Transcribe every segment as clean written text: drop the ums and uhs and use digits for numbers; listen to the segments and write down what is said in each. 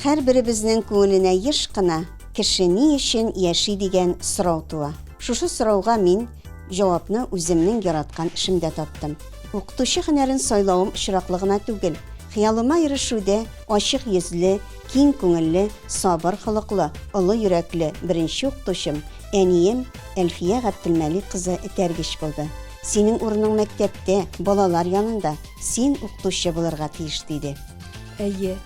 Һәр беребезнең күңеленә еш кына кеше ни өчен яши дигән сорау туа. Шушы сорауга мин җавапны үземнең яраткан эшемдә таптым. Укытучы һөнәрен сайлавым очраклы гына түгел. Хыялыма ирешүдә ачык йөзле, киң күңелле, сабыр холыклы, олы йөрәкле беренче укытучым әнием Әлфия Габделмәлик кызы этәргеч булды. Синең урының мәктәптә, балалар янында, син укытучы булырга тиеш диде. Әйе,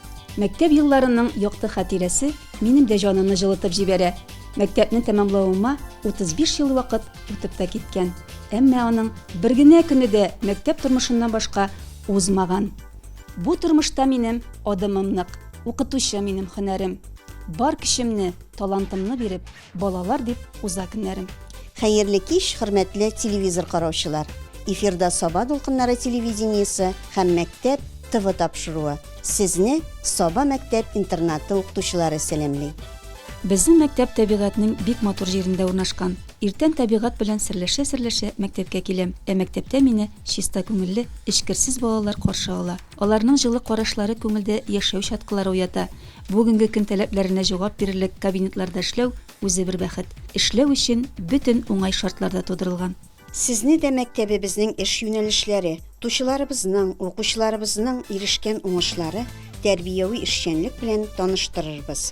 мәктәп елларының якты хатирәсе минем дә җанымны җылытып җибәрә. Мәктәпне тәмамлавыма 35 ел вакыт үтеп тә киткән. Әмма аның бер генә көне дә мәктәп тормышыннан башка узмаган. Бу тормышта минем адымым нык, укытучы минем һөнәрем. Бар көчемне, талантымны биреп, балалар дип уза көннәрем. Хәерле кич, хөрмәтле телевизор караучылар. Эфирда Саба дулкыннары телевидениесе һәм мәктәп ТВ тапшыруы. Сезне Саба мәктәп-интернаты укытучылары сәламлый. Безнең мәктәп табигатьнең бик матур җирендә урнашкан. Иртән табигать белән серләшә мәктәпкә киләм. Мәктәптә мине чиста күңелле, эчкерсез балалар каршы ала. Аларның җылы карашлары күңелдә яшәү чаткылары уята. Бүгенге көн таләпләренә җавап бирерлек кабинетларда эшләү үзе бер бәхет. Эшләү өчен бөтен уңай шартларда тудырылган. Сезне дә мәктәбебезнең эш юнәлешләре, укучыларыбызның ирешкән уңышлары, тәрбияви эшчәнлек белән таныштырырбыз.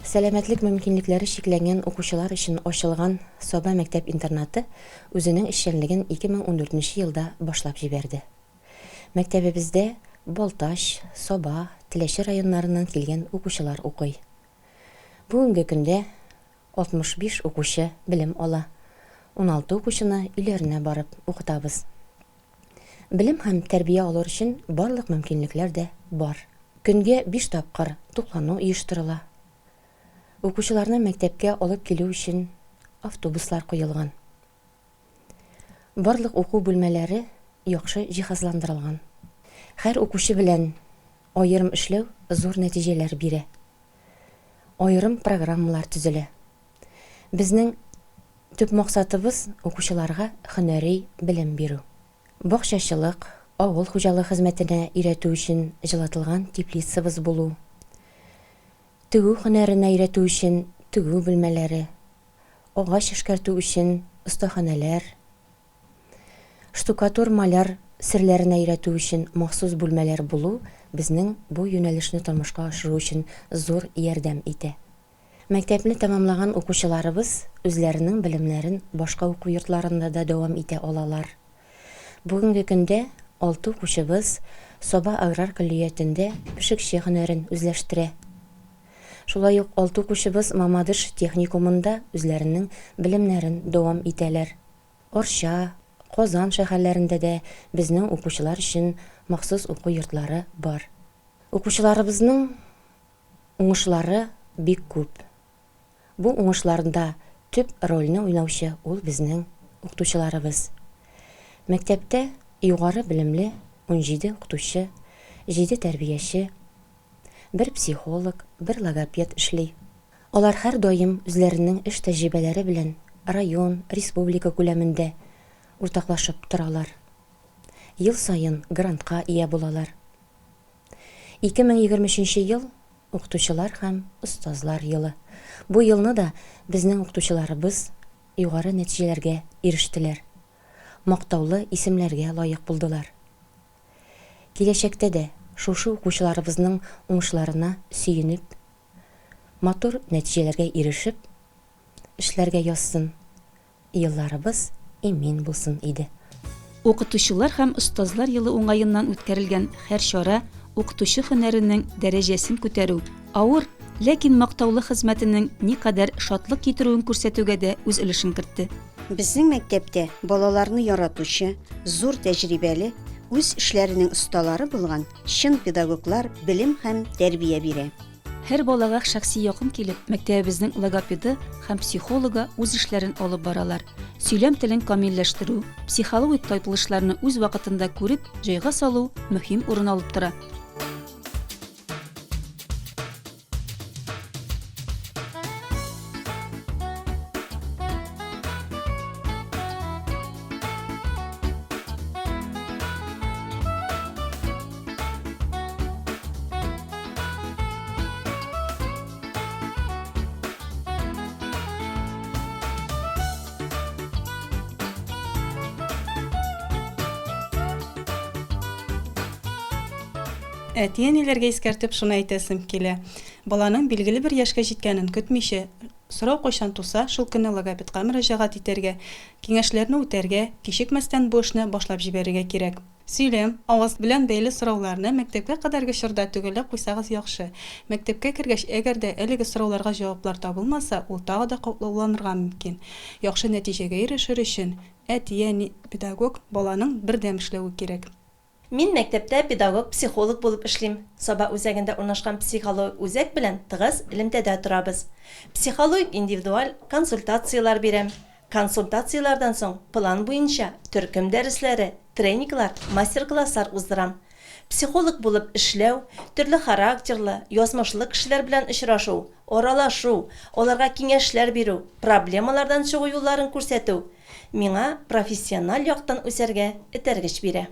Сәламәтлек мөмкинлекләре шикләнгән укучылар өчен ачылган Саба мәктәп-интернаты үзенең эшчәнлеген 2014 елда башлап җибәрде. Мәктәбебездә Балташ, Саба, Теләче районнарыннан килгән укучылар укый. Бүгенге көндә 65 укучы белем ала. 16 укучыны үйләренә барып укытабыз. Белем һәм тәрбия алыр өчен барлык мөмкинлекләр дә бар. Көнгә 5 тапкыр туклану оештырыла. Укучыларны мәктәпкә алып килү өчен автобуслар куелган. Барлык уку бүлмәләре яхшы җиһазландырылган. Һәр укучы белән аерым эшләү зур нәтиҗәләр бирә. Аерым программалар төзелә. Безнең төп максатыбыз укучыларга һөнәри белем бирү. Бакчачылык, авыл хуҗалыгы хезмәтенә өйрәтү өчен җылатылган теплицабыз булу. Тегү һөнәренә өйрәтү өчен тегү бүлмәләре, агач эшкәртү өчен остаханәләр, штукатур маляр серләренә өйрәтү өчен махсус бүлмәләр булу безнең бу юнәлешне тормышка ашыру өчен зур ярдәм итә. Мәктәпне тәмамлаган укучыларыбыз үзләренең белемнәрен башка уку йортларында да дәвам итә алалар. Бүгенге көндә 6 укучыбыз Саба аграр көллиятендә пешекче һөнәрен үзләштерә. Шулай ук 6 укучыбыз Мамадыш техникумында үзләренең белемнәрен дәвам итәләр. Орча, Казан шәһәрләрендә дә безнең укучылар өчен махсус уку йортлары бар. Укучыларыбызның уңышлары бик күп. Бу уңышларында төп рольне уйнаучы ул безнең укытучыларыбыз. Мәктәптә югары белемле 17 укытучы, 7 тәрбияче, 1 психолог, 1 логопед эшли. Алар һәр даим үзләренең эш тәҗрибәләре белән район, республика күләмендә уртаклашып торалар. Ел сайын грантка ия булалар. 2023 ел укытучылар һәм остазлар елы. Бу елны да безнең укытучыларыбыз югары нәтиҗәләргә ирештеләр. Мактаулы исемләргә лаек булдылар. Киләчәктә дә шушы укучыларыбызның уңышларына сөенеп, матур нәтиҗәләргә ирешеп, эшләргә язсын. Елларыбыз имин булсын иде. Укытучылар һәм остазлар елы уңаеннан үткәрелгән һәр чара укытучы һөнәренең дәрәҗәсен күтәрү, авыр, ләкин мактаулы хезмәтенең никадәр шатлык китерүен күрсәтүгә дә үз өлешен кертте. Безнең мәктәптә балаларны яратучы, зур тәҗрибәле, үз эшләренең осталары булган чын педагоглар белем һәм тәрбия бирә. Һәр балага шәхси якын килеп, мәктәбебезнең логопеды һәм психолога үз эшләрен алып баралар. Сөйләм телен камилләштерү, психологик тайпылышларны үз вакытында күреп, җайга салу мөһим урын алып тора. Әти-әниләргә искәртеп шуны әйтәсем килә. Баланың билгеле бер яшькә җиткәнен көтмичә, сорау кайчан туса, шул көнне логопедка мөрәҗәгать итәргә, киңәшләрне үтәргә, кичекмәстән бу эшне башлап җибәрергә кирәк. Сөйләм, авыз белән бәйле сорауларны мәктәпкә кадәрге чорда түгелләп куйсагыз яхшы. Мәктәпкә кергәч, әгәр дә әлеге сорауларга җаваплар табылмаса, ул тагы да катлауланырга мөмкин. Яхшы нәтиҗәгә ирешер өчен әти-әни, педагог баланың бердәм эшләве кирәк. Мин мәктәптә педагог-психолог булып эшлим. Саба үзәгендә урнашкан психолог үзәк белән тыгыз элемтәдә торабыз. Психолог индивидуаль консультациялар бирәм. Консультациялардан соң план буенча төркем дәресләре, тренинглар, мастер-класслар уздырам. Психолог булып эшләү, төрле характерлы, язмышлы кешеләр белән очрашу, аралашу, аларга киңәшләр бирү, проблемалардан чыгу юлларын күрсәтү миңа профессиональ яктан үсәргә этәргеч бирә.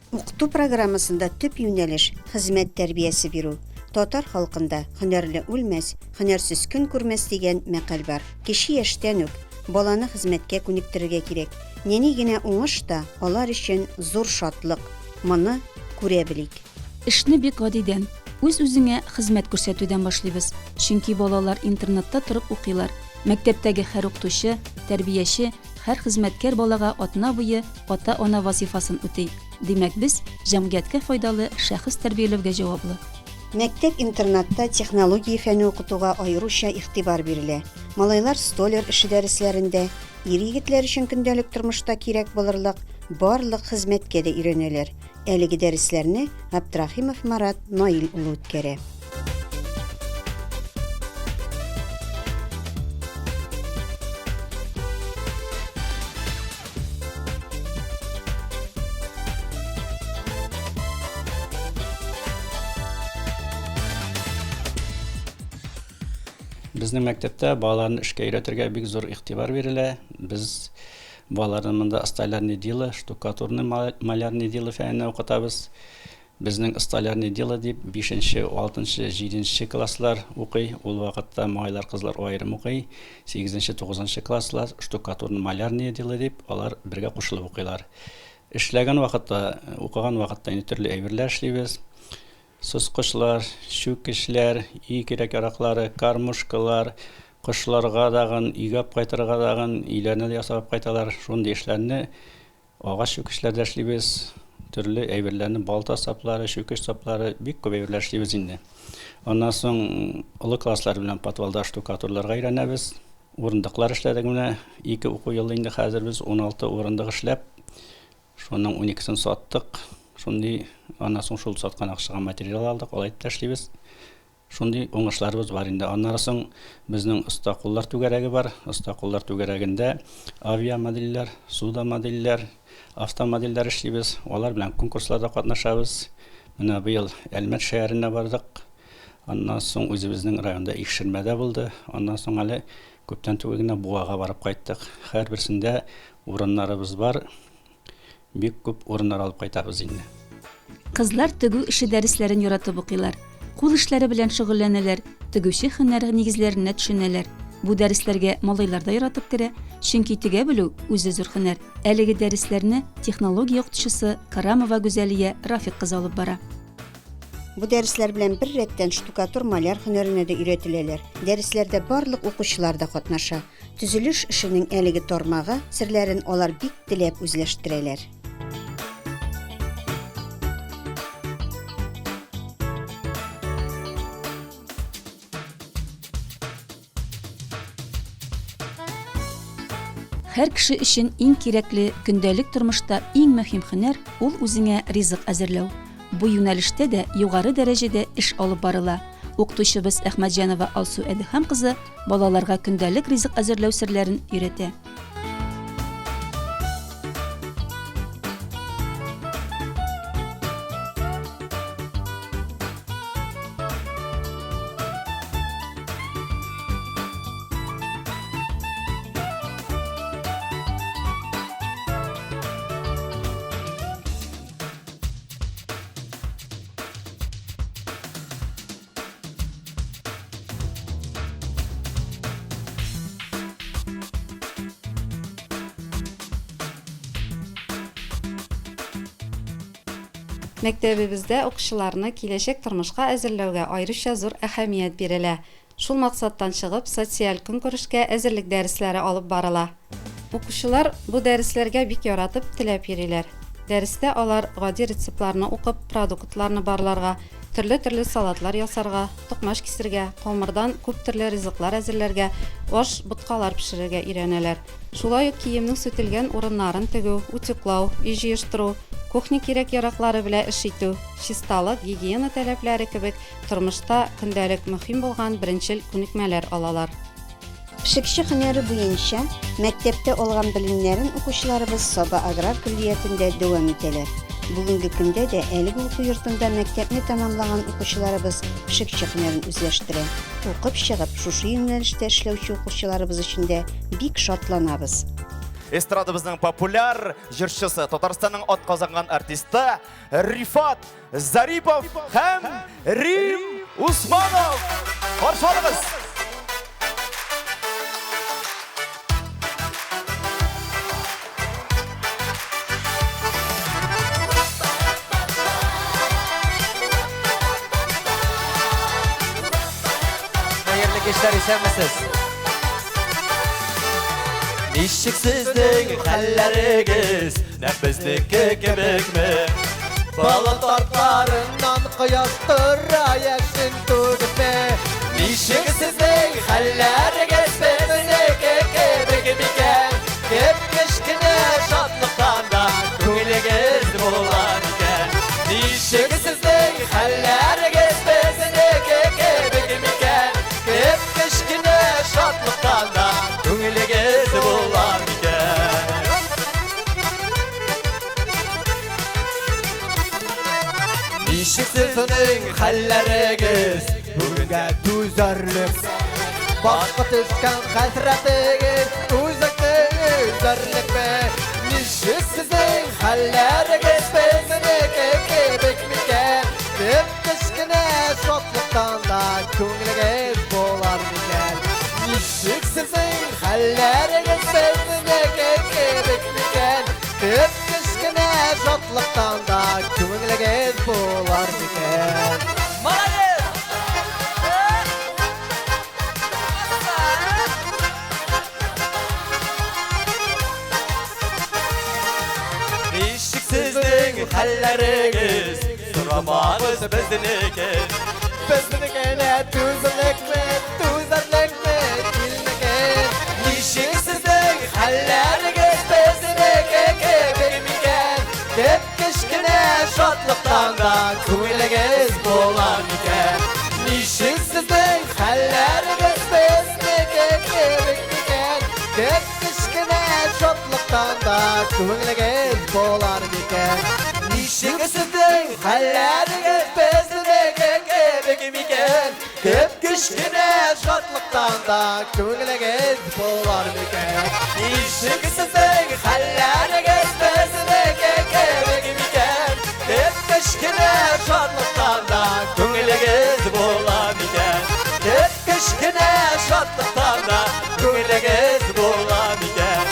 Укыту программасында төп юнәлеш хезмәт тәрбиясе бирү. Татар халкында һөнәрле үлмәс, һөнәрсез көн күрмәс дигән мәкаль бар. Кече яшьтән үк баланы хезмәткә күнектерергә кирәк. Нәни генә уңыш та алар өчен зур шатлык. Моны күрә белик. Эшне бик гадидән, үз-үзеңә хезмәт күрсәтүдән башлыйбыз. Чөнки балалар интернетта торып укыйлар. Мәктәптәге һәр укытучы, тәрбияче, һәр хезмәткәр балага атна буе ата-ана вазифасын үти. Димәк, без җәмгыятькә файдалы шәхес тәрбияләүгә җаваплы. Мәктәп-интернатта технология фәне укытуга аеруча игътибар бирелә. Малайлар столер эше дәресләрендә, ир-егетләр өчен көндәлек тормышта кирәк булырлык барлык хезмәткә дә өйрәнәләр. Әлеге дәресләрне Абдрахимов Марат Наил улы үткәрә. Безнең мәктәптә балаларны эшкә өйрәтергә бик зур игътибар бирелә. Без балаларны монда столярный дело, штукатурный малярный дело фәненә укытабыз. Безнең столярный дело дип 5-нче, 6-нчы, 7-нче класслар укый. Ул вакытта малайлар, кызлар аерым укый. 8-нче, 9-нчы класслар штукатурный малярный дело дип алар бергә кушылып укыйлар. Эшләгән вакытта, укыган вакытта төрле әйберләр эшлибез. Сускышлар, шүкешләр, үй кирәк яраклары, кармушкалар, кошларга дагын, өйгә кайтырга дагын, өйләрне ясап кайталар. Шундый эшләрне агач шүкешләрдә эшлибез. Төрле әйберләрне, балта саплары, шүкеш саплары, бик күп әйберләр эшлибез инде. Аннан соң олы класслар белән подвалда штукатурларга өйрәнәбез. Урындыклар эшләдек менә 2 уку елы инде хәзер без 16 урындык эшләп, шуның 12-сен саттык. Шундый аннан соң шул саткан акчага материал алдык, алай дип эшлибез. Шундый уңышларыбыз бар инде. Аннан соң безнең оста куллар түгәрәге бар. Оста куллар түгәрәгендә авиамодельләр, суда модельләр, автомодельләр эшлибез. Алар белән конкурсларда катнашабыз. Менә быел Әлмәт шәһәренә бардык. Аннан соң үзебезнең районда икшермәдә булды. Аннан соң әле күптән түгел генә Буага барып кайттык. Һәр берсендә урыннарыбыз бар. Бик күп урыннар алып кайтабыз инде. Кызлар тегү эше дәресләрен яратып укыйлар. Кул эшләре белән шөгыльләнәләр, тегүче һөнәр нигезләренә төшенәләр. Бу дәресләргә малайлар да яратып керә, чөнки тегә белү үзе зур һөнәр. Әлеге дәресләрне технология укытучысы Карамова Гүзәлия Рафик кызы алып бара. Bu dərslər белән bir рәттән штукатур маляр һөнәренә дә өйрәтеләләр. Дәресләрдә барлык укучылар да катнаша. Төзелеш эшенең әлеге тормага серләрен алар бик теләп үзләштерәләр. Һәр кеше өчен иң кирәкле көндәлек тормышта иң мөһим һөнәр ул үзеңә ризык әзерләү. Бу юнәлештә дә югары дәрәҗәдә эш алып барыла. Укытучыбыз Әхмәтҗанова Алсу Әдһәм кызы балаларга көндәлек ризык әзерләү серләрен өйрәтә. Мәктәбебездә укучыларны киләчәк тормышка әзерләүгә аеруча зур әһәмият бирелә. Шул максаттан чыгып, социаль көнкүрешкә әзерлек дәресләре алып барыла. Укучылар бу дәресләргә бик яратып теләп йөриләр. Дәрестә алар гади рецептларны укып, продуктларны барларга, төрле салатлар ясарга, токмаш кисергә, камырдан күп төрле ризыклар әзерләргә, аш, боткалар пешерергә өйрәнәләр. Шулай ук киемнең сүтелгән урыннарын тегү, утюклау, үй җыештыру, кухня кирәк-яраклары белән эш итү, чисталык, гигиена таләпләре кебек тормышта көндәлек мөһим булган беренчел күнекмәләр алалар. Пешекче һөнәре буенча мәктәптә алган белемнәрен укучыларыбыз Саба аграр көллиятендә дәвам итәләр. Бүгенге көндә дә әлеге уку йортында мәктәпне тәмамлаган укучыларыбыз пешекче һөнәрен үзләштерә. Укып чыгып, шушы юнәлештә эшләүче укучыларыбыз өчен дә бик шатланабыз. Эстрадабызның популяр җырчысы, Татарстанның атказанган артисты Рифат Зарипов һәм Рим Усманов. Каршы алыгыз. Хәерле кичләр, исәнмесез? Ничек сезнең хәлләрегез, нәкъ безнеке кебекме? Балык артларыннан кояш тора яшен түгепме? Ничек сезнең хәлләрегез, безнеке кебек микән? Кечкенә шатлыктан да күңелегез булар икән. Ничек сезнең хәлләрегез, безнеке кебек микән? Кечкенә шатлыктан да күңелегез булар икән. Ничек сезнең хәлләрегез, бүгенгә түзәрлек? Башка төшкән хәсрәтегез, түзәрлекме? Ничек сезнең хәлләрегез, безнеке кебек микән? Кечкенә шатлыктан да күңелегез булар микән? Ничек сезнең хәлләрегез, безнеке кебек микән? Кечкенә шатлыктан да күңелегез булар микән? Молодец! Ничек сезнең хәлләрегез, сорамагыз безнеке. Безнекенә түзәрлекме, килмәгән. Ничек сезнең хәлләрегез, безнеке кебек микән? Кечкенә шатлыктан да күңелегез булар микән? Ничек сезнең хәлләрегез, безнеке кебек микән? Кечкенә шатлыктан да күңелегез булар микән? Ничек сезнең хәлләрегез, безнеке кебек микән? Кечкенә шатлыктан да күңелегез булар микән? Ничек сезнең хәлләрегез, безнеке кебек микән? Кечкенә шатлыктан да күңелегез булар микән? Кечкенә шатлыктан да күңелегез булар микән?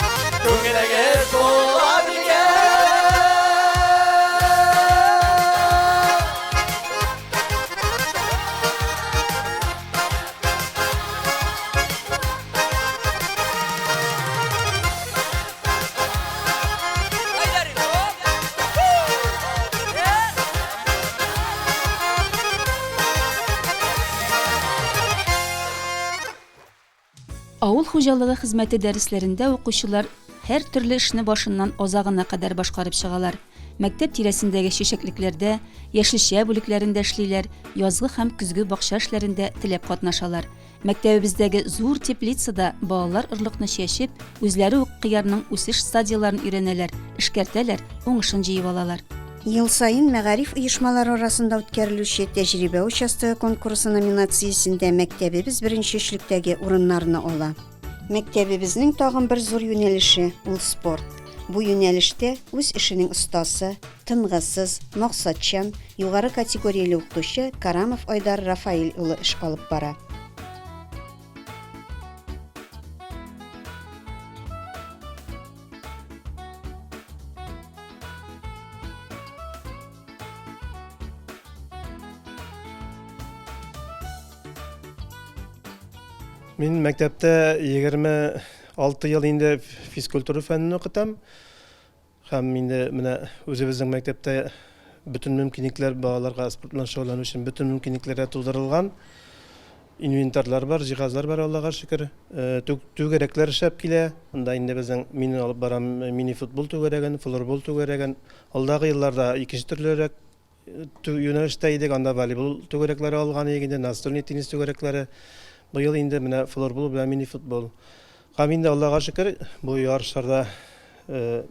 Күңелегез булар микән? Авыл хуҗалыгы хезмәте дәресләрендә укучылар һәр төрле эшне башыннан азагына кадәр башкарып чыгалар. Мәктәп тирәсендәге чәчәклекләрдә, яшелчә бүлекләрендә эшлиләр, язгы һәм көзге бакча эшләрендә теләп катнашалар. Мәктәбебездәге зур теплицада балалар орлыкны чәчеп, үзләре үк кыярның үсеш стадияларын өйрәнәләр, эшкәртәләр, уңышын җыеп алалар. Ел сайын мәгариф оешмалары арасында үткәрелүче тәҗрибә участогы конкурсы номинациясендә мәктәбебез беренчечлектәге урыннарны ала. Мәктәбебезнең тагын бер зур юнәлеше ул спорт. Бу юнәлештә үз эшенең остасы, тынгысыз, максатчан, югары категорияле укытучы Карамов Айдар Рафаил улы эш алып бара. Мин мәктәптә 26 ел инде физкультура фәнен укытам. Һәм инде менә үзебезнең мәктәптә bütün мөмкинлекләр балаларга спорт белән шөгыльләнү өчен bütün мөмкинлекләр тудырылган. Инвентарьлар бар, җиһазлар бар, Аллага шөкер. Түгәрәкләр шәп килә. Монда инде безнең мин алып барам мини футбол түгәрәгән, флорбол түгәрәгән. Алдагы елларда икенче төрлерәк юнәлештә идек, анда волейбол түгәрәкләре алган идек, настольный теннис түгәрәкләре. Бу ел инде менә флорбол белән мини футбол. Һәм инде Аллага шөкер, бу ярышларда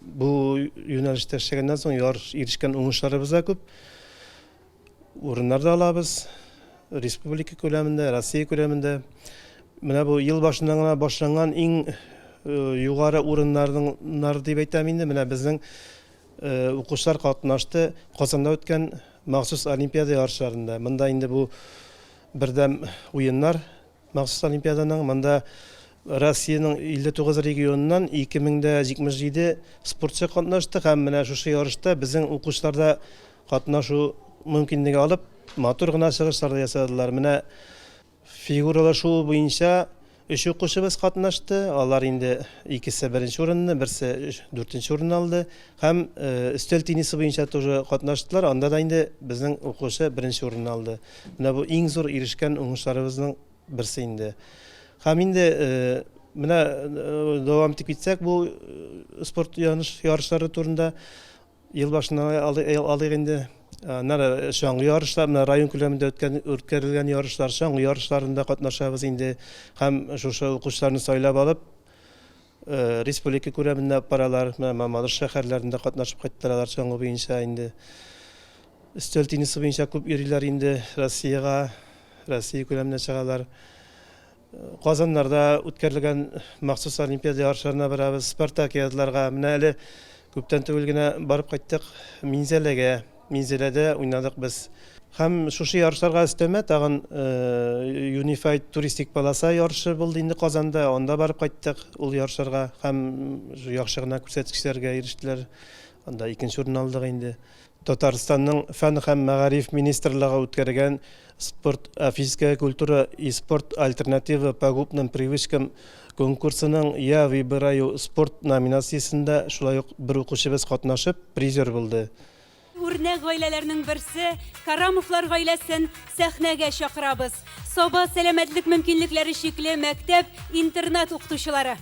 бу юнәлештә эшләгәннән соң ирешкән уңышларыбыз да күп. Урыннар да алабыз. Республика күләмендә, Россия күләмендә. Менә бу ел башыннан гына башланган иң югары урыннарның дип әйтәм инде. Менә безнең укучылар катнашты Казанда үткән махсус олимпиада ярышларында. Монда инде бу бердәм уеннар махсус олимпиаданың. Монда Россиянең 59 регионыннан 2077 спортчы катнашты һәм менә шушы ярышта безнең укучыларда катнашу мөмкинлеге алып, матур гына чыгышлар ясадылар. Менә фигуралашу буенча 3 укучыбыз катнашты. Алар инде икесе беренче урынны, берсе 4нче урынны алды. Һәм өстәл теннисы буенча тоже катнаштылар. Анда да инде безнең укучы беренче урынны алды. Менә бу иң зур ирешкән уңышларыбызның берсе инде. Һәм инде менә дәвам итеп китсәк, бу спорт ярышлары турында ел башына алыйк инде. Шаңгы ярышлар, район күләмендә үткәрелгән ярышлар, шаңгы ярышларында катнашабыз инде. Һәм шушы укучыларны сайлап алып, республика күләмендә паралар, Мамадыш шәһәрләрендә катнашып кайттылар шаңгы буенча инде. Өстәл теннисы буенча күп йөриләр инде Россия күләменә чыгалар. Казаннарда үткәрелгән махсус олимпиада ярышларына барабыз, спартакиадаларга. Менә әле күптән түгел генә барып кайттык Минзәләдә уйнадык без. Һәм шушы ярышларга өстәмә тагын Unified туристик полоса ярышы булды инде Казанда. Анда барып кайттык ул ярышларга һәм яхшы гына күрсәткечләргә ирештеләр. Анда икенче урын алдык инде. Татарстанның фән һәм мәгариф министрлыгы үткәргән спорт, физическая культура и спорт альтернатива пагубным привычкам конкурсының «Я выбираю спорт» номинациясында шулай ук бер укучыбыз катнашып призер булды. Үрнәк гаиләләрнең берсе Карамовлар гаиләсен сәхнәгә чакырабыз. Саба сәламәтлек мөмкинлекләре шикле мәктәп-интернат укытучылары.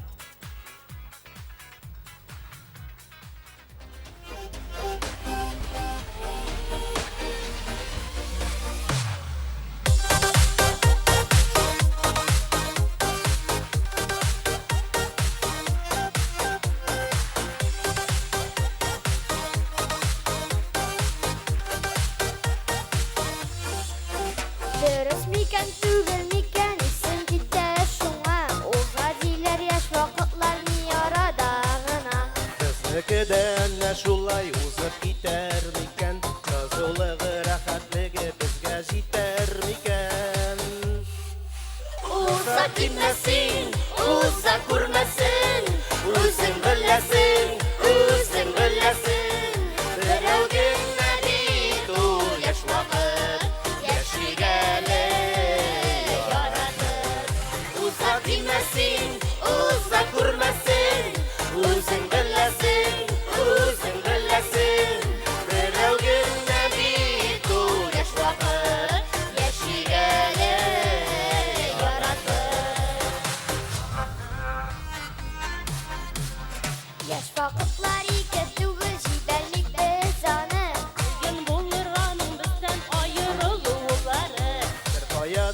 Шулай узып китәр микән, язулыгы рәхәтлеге безгә җитәр микән? Уза китмәсен, уза күрмәсен, үзең беләсең, берәү генә бит ул яшь вакыт, яшигәле яратыр. Уза китмәсен, уза күрмәсен, үзең беләсең, берәү генә бит ул яшь вакыт, яшигәле яратыр.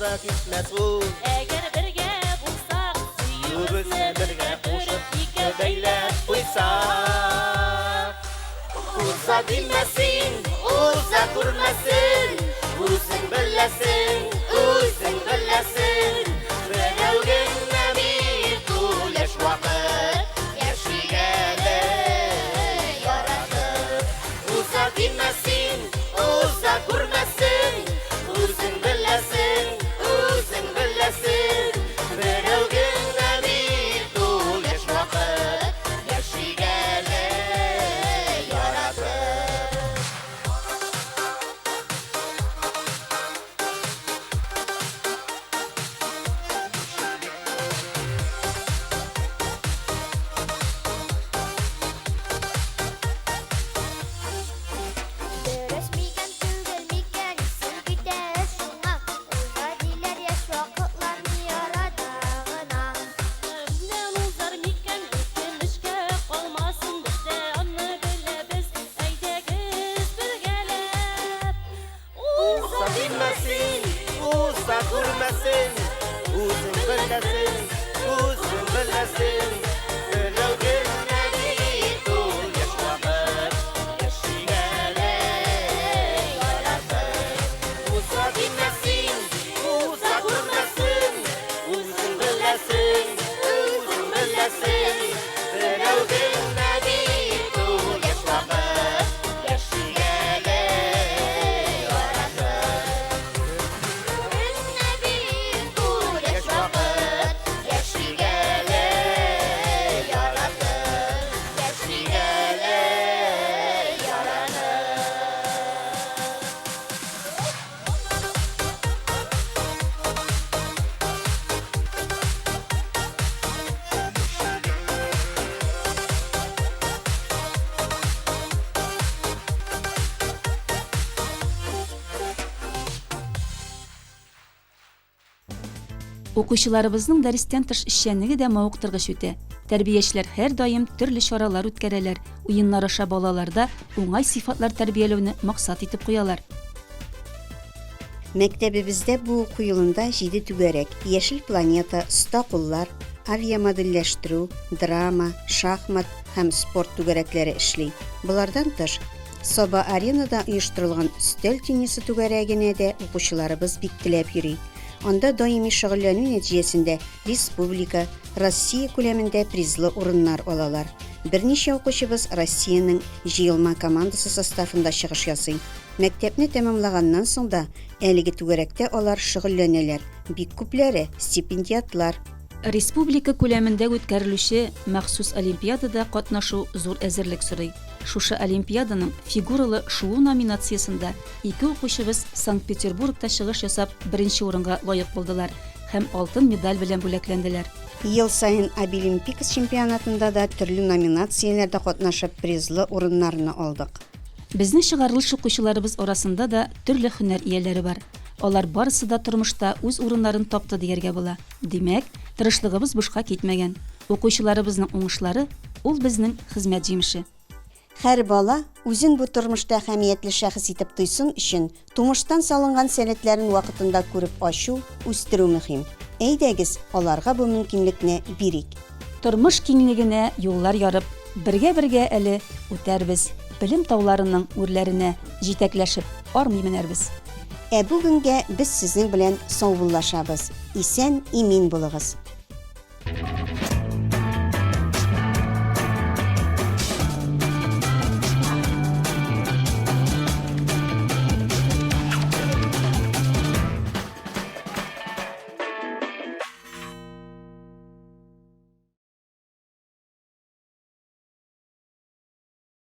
da küsmez ul. Eğer birge bulsak, Yüzümüzü birge koşup iki beylep uysak. Uza dinmesin, uza durmasın. Uzun bellesin, uzun bellesin. Berevgin bir kul yaş vakit. Yaşı gele yaratır. Uza dinmesin, uza durmasın. Uzun bellesin, uzun bellesin. Berevgin bir kul yaş vakit. Yaşı gele yaratır. Dönüşmeyken tügülmeyken isim gider şuna. Uzadiler yaş vakıtlarını yaradağına. Ömrüm uzar miken, ötmüşke kalmasın bizde. Anı bile biz, eydegiz bir gelip. Uza dinmesin, uza durmasın. Uzun bellesin, uzun bellesin. Berevgin bir kul yaş vakit. Yaşı gele yaratır. Uza dinmesin, uza durmasın. Uzun bellesin, uzun bellesin. Berevgin bir kul yaş vakit. Yaşı gele yaratır. Nebi kul yaş vakit. Yaşı gele yaratır. Yaşı gele yaratır. Оқучыларыбызның дәрестән тыш эшчәнлеге дә мавыктыргыч үтә. Тәрбиячеләр һәр даим төрле чаралар үткәрәләр, уеннар аша балаларда уңай сыйфатлар тәрбияләүне максат итеп куялар. Мәктәбебездә бу уку елында 7 түгәрәк Яшел планета, оста куллар, авиамодельләштерү, драма, шахмат һәм спорт түгәрәкләре эшли. Булардан тыш, Соба аренада оештырылган өстәл теннисы түгәрәгенә дә укучыларыбыз бик теләп йөри. Анда даими шөгыльләнү нәтиҗәсендә республика, Россия күләмендә призлы урыннар алалар. Берничә укучыбыз Россиянең җыелма командасы составында чыгыш ясый. Мәктәпне тәмамлаганнан соң да әлеге түгәрәктә алар шөгыльләнәләр. Бик күпләре стипендиатлар. Республика күләмендә үткәрелүче махсус олимпиадада катнашу зур әзерлек сорый. Шушы олимпиаданың фигуралы шуу номинациясында 2 укучыбыз Санкт-Петербургта чыгыш ясап, беренче урынга лаек булдылар һәм алтын медаль белән бүләкләнделәр. Ел сайын Обилимпикс чемпионатында да төрле номинацияләрдә катнашып призлы урыннарны алдык. Безнең чыгарылыш укучыларыбыз арасында да төрле һөнәр ияләре бар. Алар барысы да тормышта үз урыннарын тапты дияргә була. Димәк, тырышлыгыбыз бушка китмәгән. Укучыларыбызның уңышлары ул безнең хезмәт җимеше. Һәр бала үзен бу тормышта әһәмиятле шәхес итеп тойсын өчен тумыштан салынган сәләтләрен вакытында күреп ачу, үстерү мөһим. Әйдәгез, аларга бу мөмкинлекне бирик. Тормыш киңлегенә юллар ярып, бергә әле үтәрбез. Билем тауларының үрләренә җитәкләшеп армый менәрбез. Бүгенгә без сезнең белән саубуллашабыз. Исән, имин булыгыз.